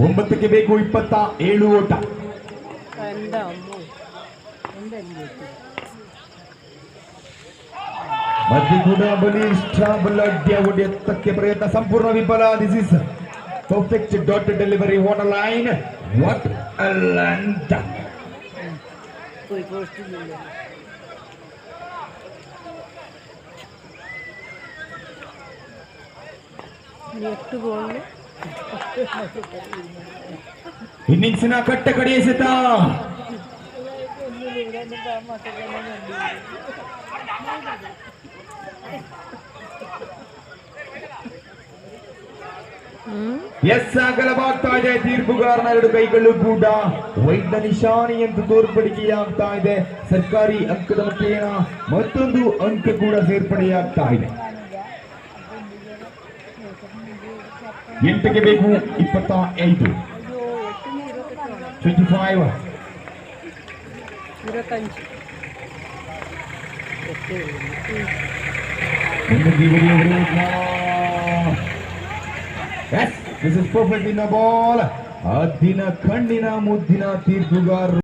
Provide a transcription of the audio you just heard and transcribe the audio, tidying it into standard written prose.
9ಕ್ಕೆ ಬೇಕು 27 ಓಟ. ಮಧ್ಯ ಕೂಡ ಬಲಿಷ್ಠ ಬಲಾಢ್ಯ ಹೊಡೆಯತ್ತಕ್ಕೆ ಪ್ರಯತ್ನ ಸಂಪೂರ್ಣ ವಿಫಲ. This is perfect dot delivery. What a line, what a length. ಇನ್ನಿಂಗ್ಸಿನ ಕಟ್ಟ ಕಡೆ ಎಸೆತ. ಎಸ್ ಅಗಲವಾಗ್ತಾ ಇದೆ. ತೀರ್ಪುಗಾರನ 2 ಕೈಗಳು ಕೂಡ ವೈದ್ಯ ನಿಶಾನಿ ಎಂದು ತೋರ್ಪಡಿಕೆಯಾಗ್ತಾ ಇದೆ. ಸರ್ಕಾರಿ ಅಂಕದ ಮುಖೇನ ಮತ್ತೊಂದು ಅಂಕ ಕೂಡ ಸೇರ್ಪಡೆಯಾಗ್ತಾ ಇದೆ. 8ಕ್ಕೆ ಬೇಕು 25. 25. Yes, this is perfect in the ball. ಅದ್ದಿನ ಕಣ್ಣಿನ ಮುದ್ದಿನ ತೀರ್ಪುಗಾರರು.